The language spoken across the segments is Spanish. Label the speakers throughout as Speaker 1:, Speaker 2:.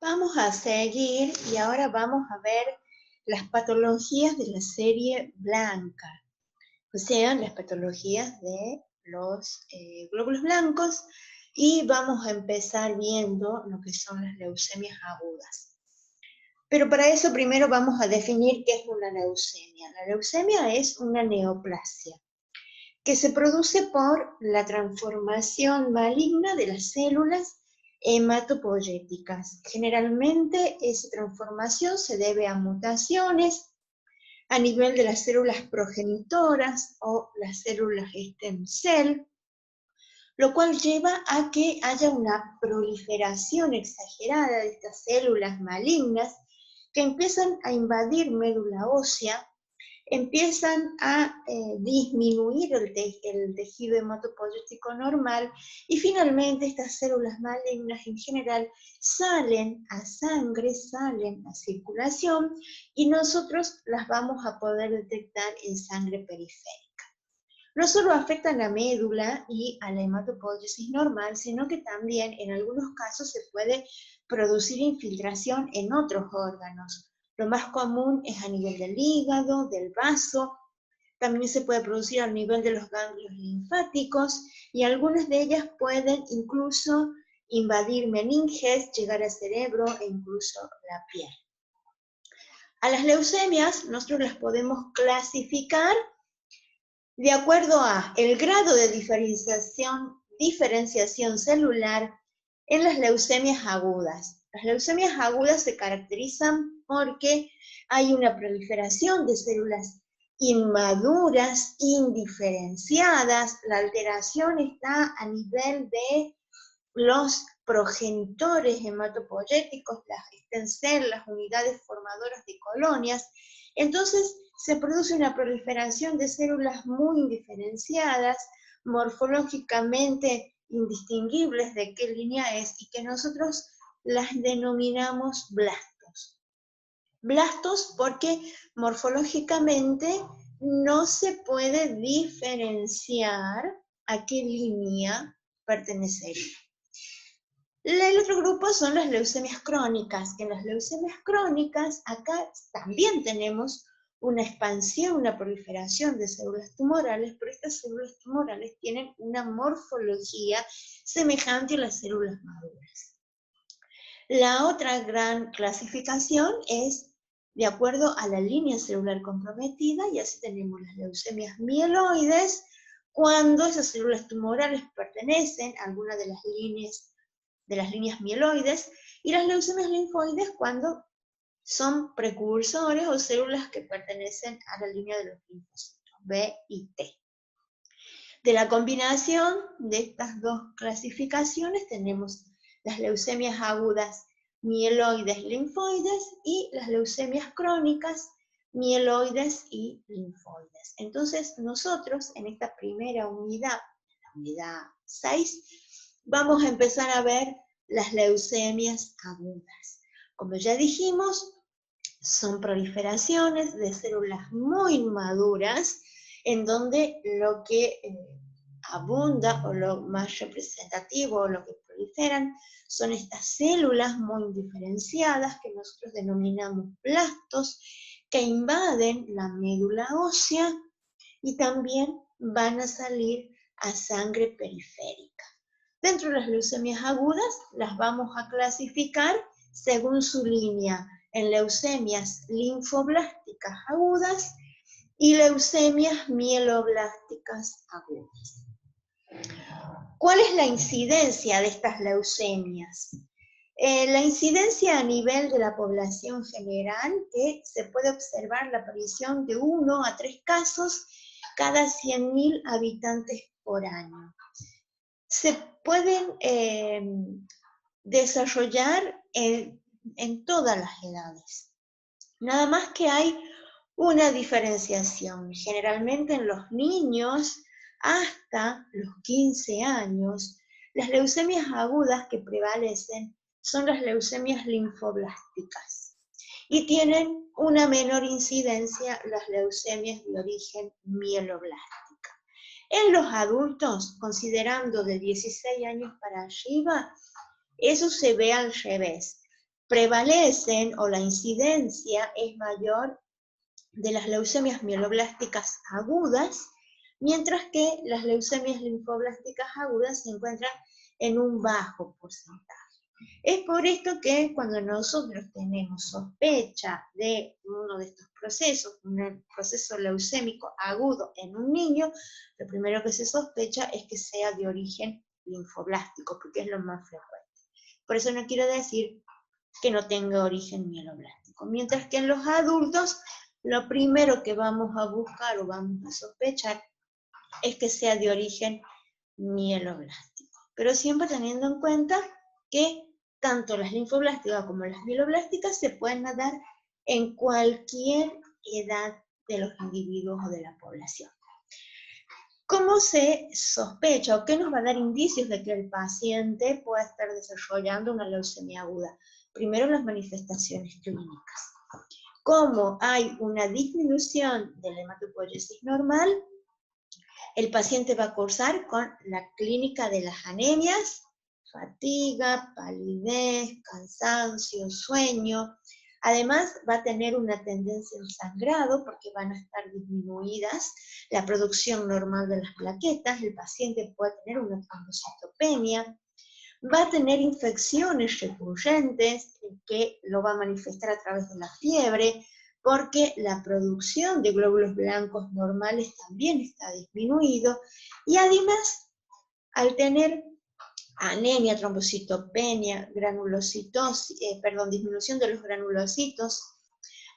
Speaker 1: Vamos a seguir y ahora vamos a ver las patologías de la serie blanca, o sea, las patologías de los glóbulos blancos, y vamos a empezar viendo lo que son las leucemias agudas. Pero para eso primero vamos a definir qué es una leucemia. La leucemia es una neoplasia que se produce por la transformación maligna de las células hematopoyéticas. Generalmente esa transformación se debe a mutaciones a nivel de las células progenitoras o las células stem cell, lo cual lleva a que haya una proliferación exagerada de estas células malignas que empiezan a invadir médula ósea, empiezan a disminuir el tejido hematopoyético normal y finalmente estas células malignas en general salen a sangre, salen a circulación y nosotros las vamos a poder detectar en sangre periférica. No solo afectan a la médula y a la hematopoiesis normal, sino que también en algunos casos se puede producir infiltración en otros órganos. Lo más común es a nivel del hígado, del vaso, también se puede producir a nivel de los ganglios linfáticos y algunas de ellas pueden incluso invadir meninges, llegar al cerebro e incluso la piel. A las leucemias nosotros las podemos clasificar de acuerdo a el grado de diferenciación celular en las leucemias agudas. Las leucemias agudas se caracterizan porque hay una proliferación de células inmaduras, indiferenciadas, la alteración está a nivel de los progenitores hematopoyéticos, las stem cell, las unidades formadoras de colonias. Entonces se produce una proliferación de células muy indiferenciadas, morfológicamente indistinguibles de qué línea es, y que nosotros las denominamos blastos. Blastos porque morfológicamente no se puede diferenciar a qué línea pertenecería. El otro grupo son las leucemias crónicas, que en las leucemias crónicas acá también tenemos una expansión, una proliferación de células tumorales, pero estas células tumorales tienen una morfología semejante a las células maduras. La otra gran clasificación es de acuerdo a la línea celular comprometida, y así tenemos las leucemias mieloides, cuando esas células tumorales pertenecen a alguna de las líneas mieloides, y las leucemias linfoides cuando son precursores o células que pertenecen a la línea de los linfocitos, B y T. De la combinación de estas dos clasificaciones tenemos las leucemias agudas mieloides linfoides y las leucemias crónicas mieloides y linfoides. Entonces nosotros en esta primera unidad, la unidad 6, vamos a empezar a ver las leucemias agudas. Como ya dijimos, son proliferaciones de células muy maduras en donde lo que abunda o lo más representativo o lo que proliferan son estas células muy diferenciadas que nosotros denominamos blastos, que invaden la médula ósea y también van a salir a sangre periférica. Dentro de las leucemias agudas las vamos a clasificar según su línea en leucemias linfoblásticas agudas y leucemias mieloblásticas agudas. ¿Cuál es la incidencia de estas leucemias? La incidencia a nivel de la población general, que se puede observar la aparición de 1 a 3 casos cada 100.000 habitantes por año. Se pueden desarrollar en todas las edades. Nada más que hay una diferenciación. Generalmente en los niños hasta los 15 años, las leucemias agudas que prevalecen son las leucemias linfoblásticas y tienen una menor incidencia las leucemias de origen mieloblástica. En los adultos, considerando de 16 años para arriba, eso se ve al revés. prevalecen o la incidencia es mayor de las leucemias mieloblásticas agudas, mientras que las leucemias linfoblásticas agudas se encuentran en un bajo porcentaje. Es por esto que cuando nosotros tenemos sospecha de uno de estos procesos, un proceso leucémico agudo en un niño, lo primero que se sospecha es que sea de origen linfoblástico, porque es lo más frecuente. Por eso no quiero decir que no tenga origen mieloblástico. Mientras que en los adultos, lo primero que vamos a buscar o vamos a sospechar es que sea de origen mieloblástico. Pero siempre teniendo en cuenta que tanto las linfoblásticas como las mieloblásticas se pueden dar en cualquier edad de los individuos o de la población. ¿Cómo se sospecha o qué nos va a dar indicios de que el paciente pueda estar desarrollando una leucemia aguda? Primero, las manifestaciones clínicas. Como hay una disminución de la hematopoiesis normal, el paciente va a cursar con la clínica de las anemias, fatiga, palidez, cansancio, sueño. Además, va a tener una tendencia al sangrado porque van a estar disminuidas la producción normal de las plaquetas, el paciente puede tener una trombocitopenia, va a tener infecciones recurrentes que lo va a manifestar a través de la fiebre, porque la producción de glóbulos blancos normales también está disminuido, y además, al tener anemia, trombocitopenia, disminución de los granulocitos,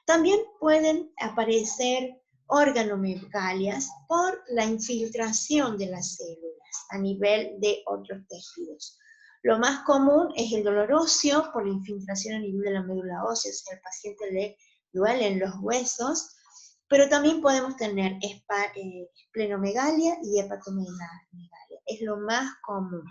Speaker 1: también pueden aparecer organomegalias por la infiltración de las células a nivel de otros tejidos. Lo más común es el dolor óseo por la infiltración a nivel de la médula ósea, si al paciente le duelen los huesos, pero también podemos tener esplenomegalia y hepatomegalia, es lo más común.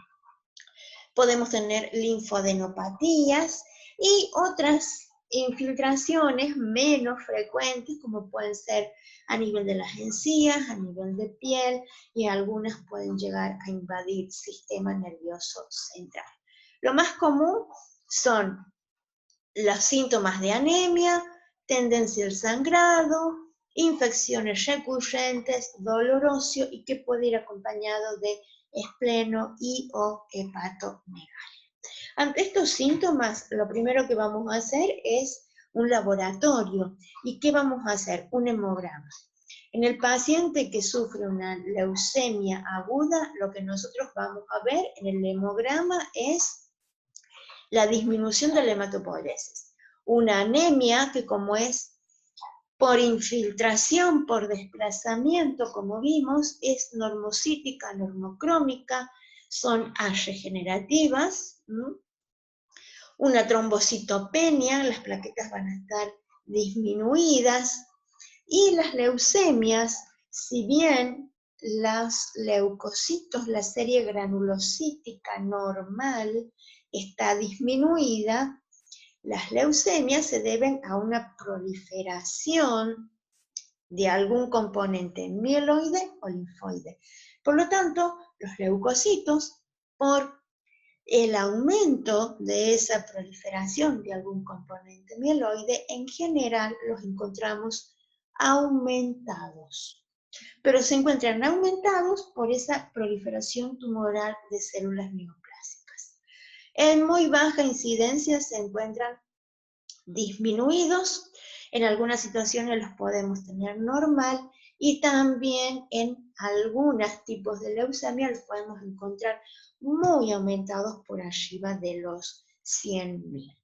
Speaker 1: Podemos tener linfadenopatías y otras infiltraciones menos frecuentes, como pueden ser a nivel de las encías, a nivel de piel, y algunas pueden llegar a invadir el sistema nervioso central. Lo más común son los síntomas de anemia, tendencia al sangrado, infecciones recurrentes, dolor óseo, y que puede ir acompañado de espleno y o hepatomegalia. Ante estos síntomas, lo primero que vamos a hacer es un laboratorio. ¿Y qué vamos a hacer? Un hemograma. En el paciente que sufre una leucemia aguda, lo que nosotros vamos a ver en el hemograma es la disminución de la hematopoiesis. Una anemia que, como es por infiltración, por desplazamiento, como vimos, es normocítica, normocrómica, son regenerativas. Una trombocitopenia, las plaquetas van a estar disminuidas, y las leucemias, si bien los leucocitos, la serie granulocítica normal está disminuida, las leucemias se deben a una proliferación de algún componente mieloide o linfoide. Por lo tanto, los leucocitos, por el aumento de esa proliferación de algún componente mieloide, en general los encontramos aumentados. Pero se encuentran aumentados por esa proliferación tumoral de células neoplásicas. En muy baja incidencia se encuentran disminuidos, en algunas situaciones los podemos tener normal, y también en algunos tipos de leucemia los podemos encontrar muy aumentados por arriba de los 100.000.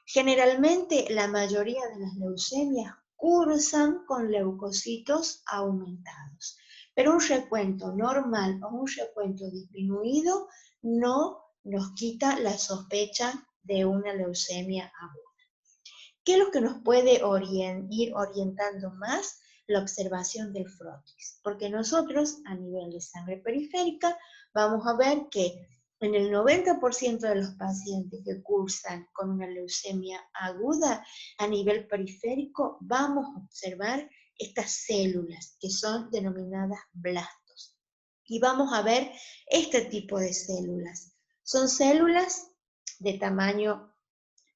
Speaker 1: Generalmente la mayoría de las leucemias cursan con leucocitos aumentados, pero un recuento normal o un recuento disminuido no nos quita la sospecha de una leucemia aguda. ¿Qué es lo que nos puede ir orientando más? La observación del frotis, porque nosotros a nivel de sangre periférica vamos a ver que en el 90% de los pacientes que cursan con una leucemia aguda a nivel periférico vamos a observar estas células que son denominadas blastos. Y vamos a ver este tipo de células. Son células de tamaño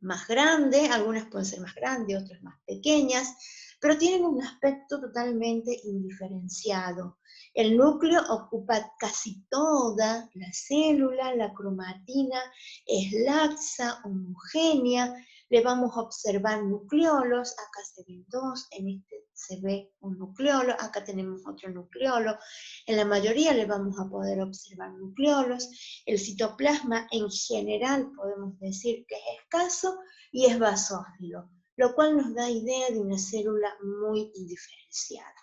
Speaker 1: más grande, algunas pueden ser más grandes, otras más pequeñas, pero tienen un aspecto totalmente indiferenciado. El núcleo ocupa casi toda la célula, la cromatina es laxa, homogénea, le vamos a observar nucleolos, acá se ven dos, en este se ve un nucleolo, acá tenemos otro nucleolo, en la mayoría le vamos a poder observar nucleolos. El citoplasma en general podemos decir que es escaso y es basófilo, lo cual nos da idea de una célula muy indiferenciada.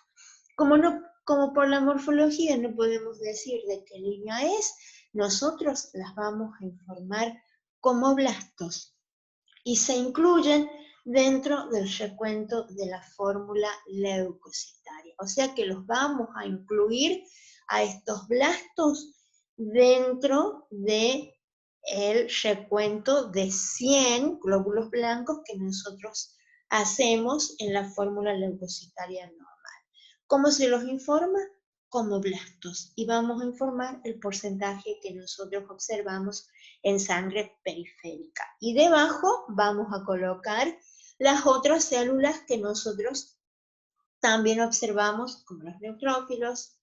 Speaker 1: Como por la morfología no podemos decir de qué línea es, nosotros las vamos a informar como blastos y se incluyen dentro del recuento de la fórmula leucocitaria. O sea que los vamos a incluir a estos blastos dentro del recuento de 100 glóbulos blancos que nosotros hacemos en la fórmula leucocitaria normal. ¿Cómo se los informa? Como blastos. Y vamos a informar el porcentaje que nosotros observamos en sangre periférica. Y debajo vamos a colocar las otras células que nosotros también observamos, como los neutrófilos,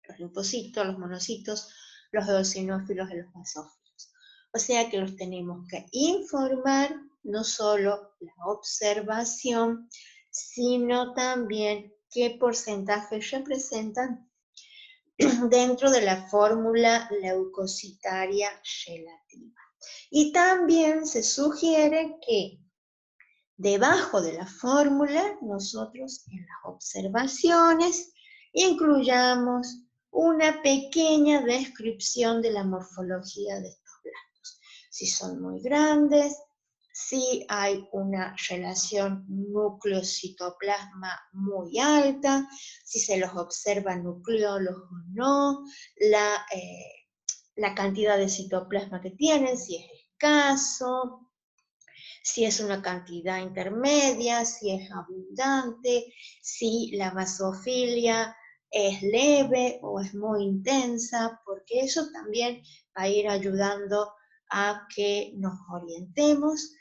Speaker 1: los linfocitos, los monocitos, los eosinófilos y los basófilos. O sea que los tenemos que informar, no solo la observación, sino también qué porcentaje representan dentro de la fórmula leucocitaria relativa. Y también se sugiere que debajo de la fórmula nosotros en las observaciones incluyamos una pequeña descripción de la morfología de estos blastos. Si son muy grandes, si hay una relación núcleo-citoplasma muy alta, si se los observa nucleolos o no, la cantidad de citoplasma que tienen, si es escaso, si es una cantidad intermedia, si es abundante, si la basofilia es leve o es muy intensa, porque eso también va a ir ayudando a que nos orientemos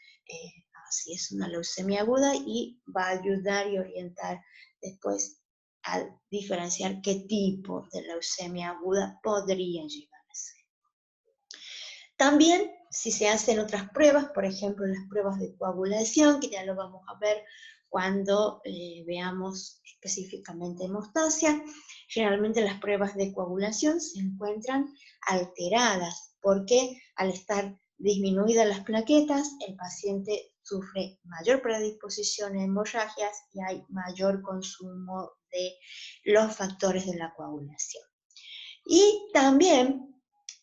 Speaker 1: si es una leucemia aguda y va a ayudar y orientar después a diferenciar qué tipo de leucemia aguda podría llegar a ser. También, si se hacen otras pruebas, por ejemplo, las pruebas de coagulación, que ya lo vamos a ver cuando veamos específicamente hemostasia, generalmente las pruebas de coagulación se encuentran alteradas, porque al estar disminuidas las plaquetas, el paciente sufre mayor predisposición a hemorragias y hay mayor consumo de los factores de la coagulación. Y también,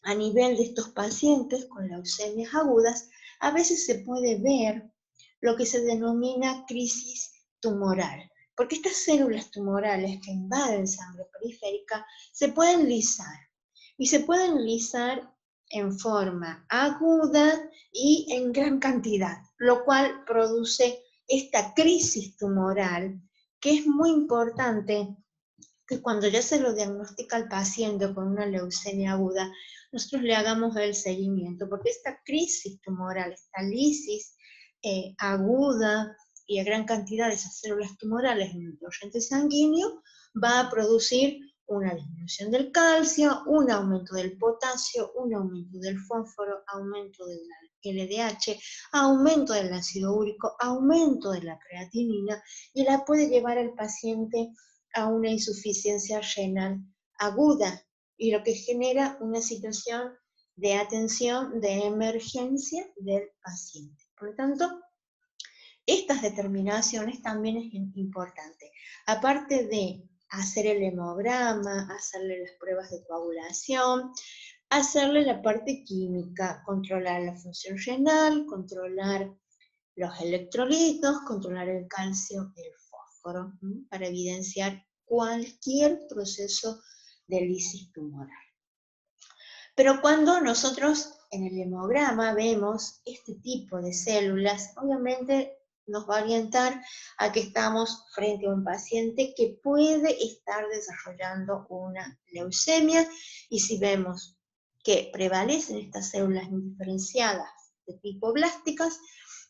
Speaker 1: a nivel de estos pacientes con leucemias agudas, a veces se puede ver lo que se denomina crisis tumoral, porque estas células tumorales que invaden sangre periférica se pueden lisar, y se pueden lisar en forma aguda y en gran cantidad, lo cual produce esta crisis tumoral, que es muy importante que cuando ya se lo diagnostica al paciente con una leucemia aguda, nosotros le hagamos el seguimiento, porque esta crisis tumoral, esta lisis aguda y a gran cantidad de esas células tumorales en el torrente sanguíneo va a producir una disminución del calcio, un aumento del potasio, un aumento del fósforo, aumento del LDH, aumento del ácido úrico, aumento de la creatinina, y la puede llevar al paciente a una insuficiencia renal aguda, y lo que genera una situación de atención de emergencia del paciente. Por lo tanto, estas determinaciones también es importante. Aparte de hacer el hemograma, hacerle las pruebas de coagulación, hacerle la parte química, controlar la función renal, controlar los electrolitos, controlar el calcio, el fósforo, para evidenciar cualquier proceso de lisis tumoral. Pero cuando nosotros en el hemograma vemos este tipo de células, obviamente nos va a orientar a que estamos frente a un paciente que puede estar desarrollando una leucemia, y si vemos que prevalecen estas células indiferenciadas de tipo blásticas,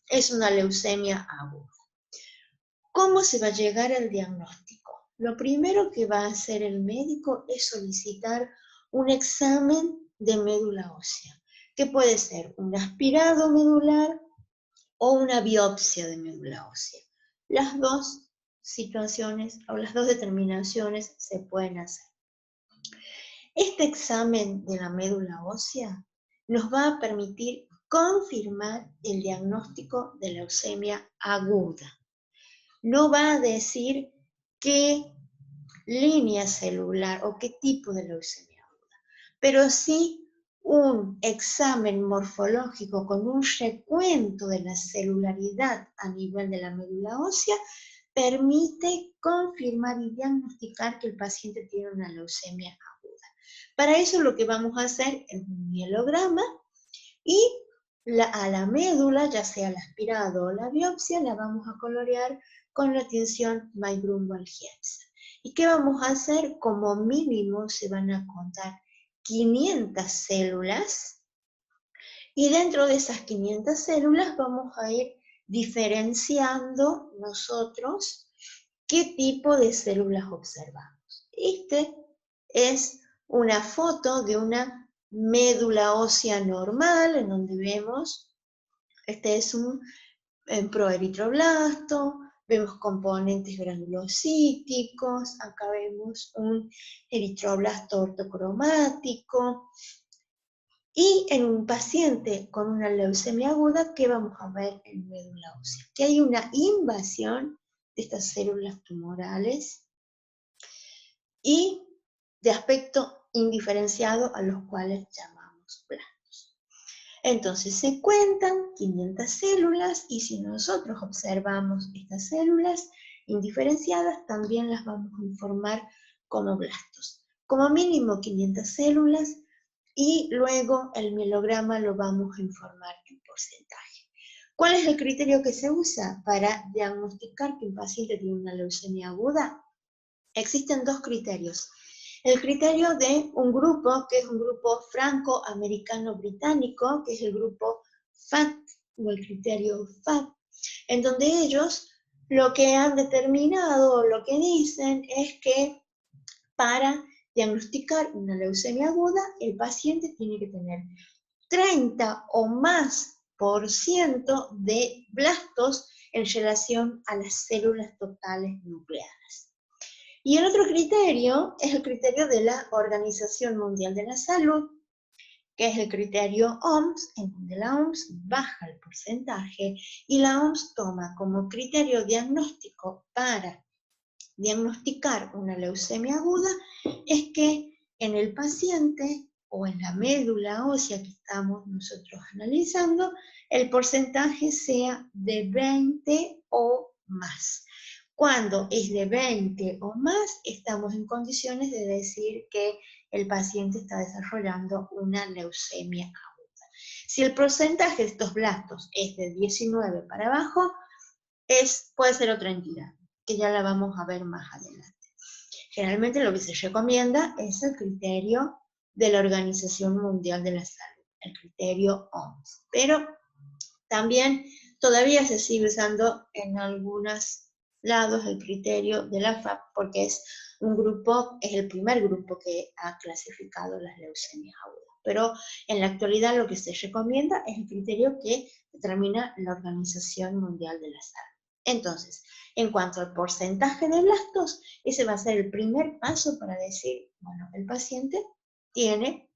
Speaker 1: es una leucemia aguda. ¿Cómo se va a llegar al diagnóstico? Lo primero que va a hacer el médico es solicitar un examen de médula ósea, que puede ser un aspirado medular o una biopsia de médula ósea. Las dos situaciones o las dos determinaciones se pueden hacer. Este examen de la médula ósea nos va a permitir confirmar el diagnóstico de leucemia aguda. No va a decir qué línea celular o qué tipo de leucemia aguda, pero sí un examen morfológico con un recuento de la celularidad a nivel de la médula ósea permite confirmar y diagnosticar que el paciente tiene una leucemia aguda. Para eso lo que vamos a hacer es un mielograma y a la médula, ya sea el aspirado o la biopsia, la vamos a colorear con la tinción Maigrum-Walchienza. ¿Y qué vamos a hacer? Como mínimo se van a contar 500 células y dentro de esas 500 células vamos a ir diferenciando nosotros qué tipo de células observamos. Este es una foto de una médula ósea normal, en donde vemos, este es un proeritroblasto, vemos componentes granulocíticos, acá vemos un eritroblasto ortocromático, y en un paciente con una leucemia aguda, ¿qué vamos a ver en médula ósea? Que hay una invasión de estas células tumorales y de aspecto indiferenciado a los cuales llamamos blastos. Entonces se cuentan 500 células y si nosotros observamos estas células indiferenciadas, también las vamos a informar como blastos. Como mínimo 500 células y luego el mielograma lo vamos a informar en porcentaje. ¿Cuál es el criterio que se usa para diagnosticar que un paciente tiene una leucemia aguda? Existen dos criterios. El criterio de un grupo, que es un grupo franco-americano-británico, que es el grupo FAT, o el criterio FAT, en donde ellos lo que han determinado, o lo que dicen, es que para diagnosticar una leucemia aguda, el paciente tiene que tener 30 o más por ciento de blastos en relación a las células totales nucleares. Y el otro criterio es el criterio de la Organización Mundial de la Salud, que es el criterio OMS, en donde la OMS baja el porcentaje y la OMS toma como criterio diagnóstico para diagnosticar una leucemia aguda, es que en el paciente o en la médula ósea que estamos nosotros analizando, el porcentaje sea de 20 o más. Cuando es de 20 o más, estamos en condiciones de decir que el paciente está desarrollando una leucemia aguda. Si el porcentaje de estos blastos es de 19 para abajo, puede ser otra entidad, que ya la vamos a ver más adelante. Generalmente lo que se recomienda es el criterio de la Organización Mundial de la Salud, el criterio OMS. Pero también todavía se sigue usando en algunos lados el criterio de la FAP porque es el primer grupo que ha clasificado las leucemias agudas. Pero en la actualidad lo que se recomienda es el criterio que determina la Organización Mundial de la Salud. Entonces, en cuanto al porcentaje de blastos, ese va a ser el primer paso para decir, bueno, el paciente tiene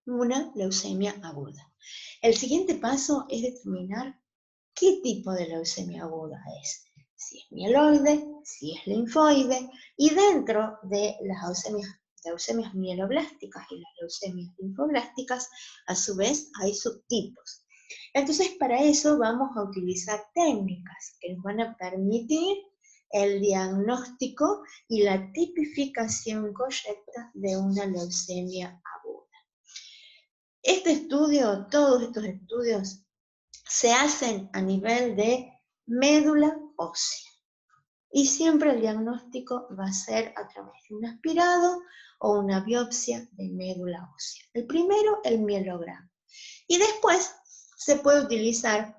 Speaker 1: una leucemia aguda. El siguiente paso es determinar qué tipo de leucemia aguda es. Si es mieloide, si es linfoide, y dentro de las leucemias mieloblásticas y las leucemias linfoblásticas, a su vez hay subtipos. Entonces, para eso vamos a utilizar técnicas que nos van a permitir el diagnóstico y la tipificación correcta de una leucemia aguda. Todos estos estudios se hacen a nivel de médula ósea. Y siempre el diagnóstico va a ser a través de un aspirado o una biopsia de médula ósea. El primero, el mielograma. Y después se puede utilizar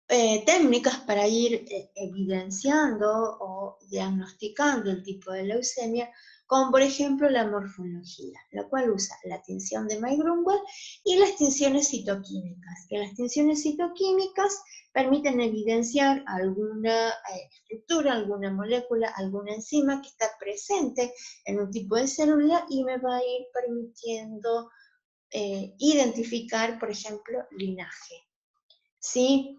Speaker 1: técnicas para ir evidenciando o diagnosticando el tipo de leucemia, como por ejemplo la morfología, la cual usa la tinción de May-Grunwald y las tinciones citoquímicas, que las tinciones citoquímicas permiten evidenciar alguna estructura, alguna molécula, alguna enzima que está presente en un tipo de célula y me va a ir permitiendo identificar, por ejemplo, linaje. ¿Sí?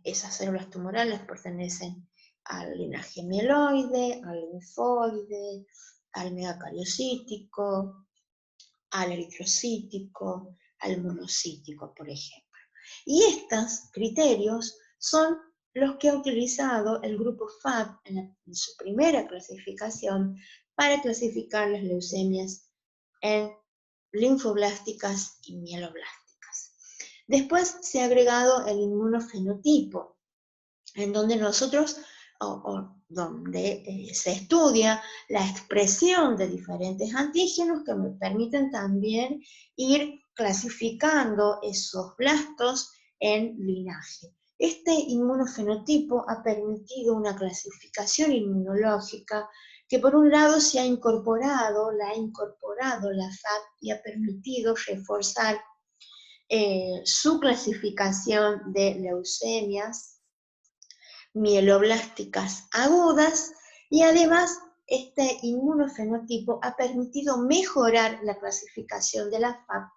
Speaker 1: Esas células tumorales pertenecen al linaje mieloide, al linfoide, al megacariocítico, al eritrocítico, al monocítico, por ejemplo. Y estos criterios son los que ha utilizado el grupo FAB en su primera clasificación para clasificar las leucemias en linfoblásticas y mieloblásticas. Después se ha agregado el inmunofenotipo, en donde nosotros, donde se estudia la expresión de diferentes antígenos que me permiten también ir clasificando esos blastos en linaje. Este inmunofenotipo ha permitido una clasificación inmunológica que por un lado se ha incorporado, la FAB y ha permitido reforzar su clasificación de leucemias mieloblásticas agudas, y además este inmunofenotipo ha permitido mejorar la clasificación de la FAB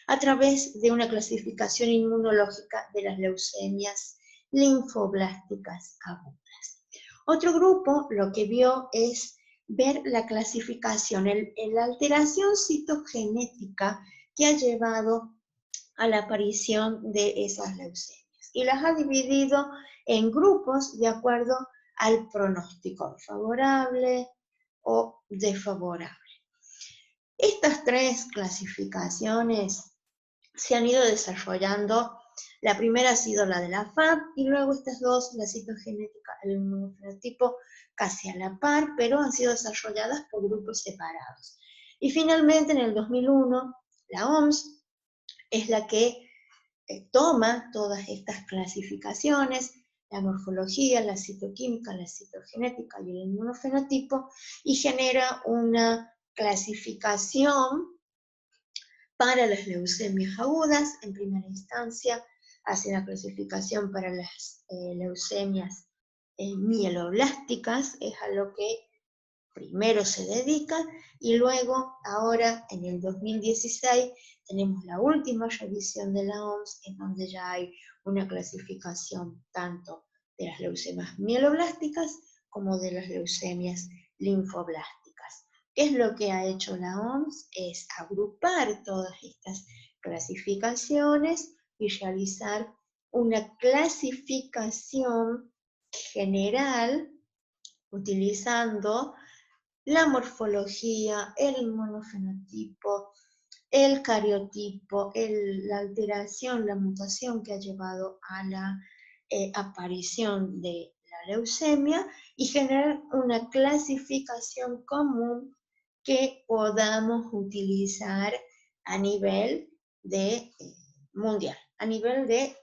Speaker 1: a través de una clasificación inmunológica de las leucemias linfoblásticas agudas. Otro grupo lo que vio es ver la clasificación, la alteración citogenética que ha llevado a la aparición de esas leucemias, y las ha dividido en grupos de acuerdo al pronóstico favorable o desfavorable. Estas tres clasificaciones se han ido desarrollando. La primera ha sido la de la FAB, y luego estas dos, la citogenética y el inmunofenotipo, casi a la par, pero han sido desarrolladas por grupos separados. Y finalmente, en el 2001, la OMS es la que toma todas estas clasificaciones, la morfología, la citoquímica, la citogenética y el inmunofenotipo, y genera una clasificación para las leucemias agudas. En primera instancia hace la clasificación para las leucemias mieloblásticas, es a lo que primero se dedica, y luego, ahora en el 2016, tenemos la última revisión de la OMS, en donde ya hay una clasificación tanto de las leucemias mieloblásticas como de las leucemias linfoblásticas. ¿Qué es lo que ha hecho la OMS? Es agrupar todas estas clasificaciones y realizar una clasificación general utilizando la morfología, el inmunofenotipo, el cariotipo, la alteración, la mutación que ha llevado a la aparición de la leucemia, y generar una clasificación común que podamos utilizar a nivel de mundial, a nivel de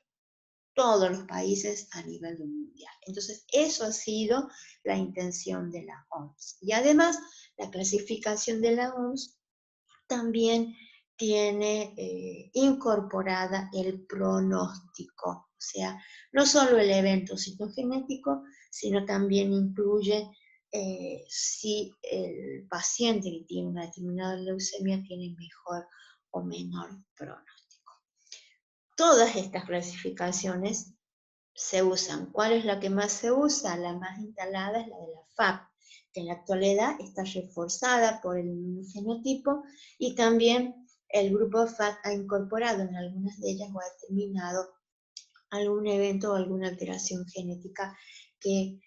Speaker 1: todos los países a nivel mundial. Entonces, eso ha sido la intención de la OMS. Y además, la clasificación de la OMS también tiene incorporada el pronóstico, o sea, no solo el evento citogenético, sino también incluye si el paciente que tiene una determinada leucemia tiene mejor o menor pronóstico. Todas estas clasificaciones se usan. ¿Cuál es la que más se usa? La más instalada es la de la FAB, que en la actualidad está reforzada por el inmunofenotipo, y también el grupo FAB ha incorporado en algunas de ellas o ha determinado algún evento o alguna alteración genética que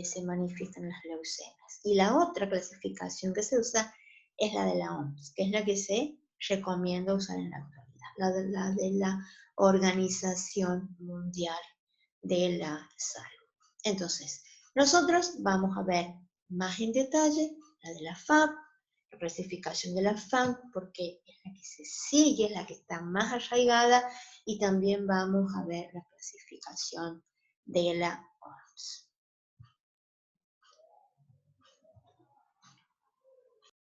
Speaker 1: se manifiesta en las leucemias. Y la otra clasificación que se usa es la de la OMS, que es la que se recomienda usar en la actualidad, la de la Organización Mundial de la Salud. Entonces, nosotros vamos a ver más en detalle la de la FAB, la clasificación de la FANC, porque es la que se sigue, es la que está más arraigada, y también vamos a ver la clasificación de la ORF.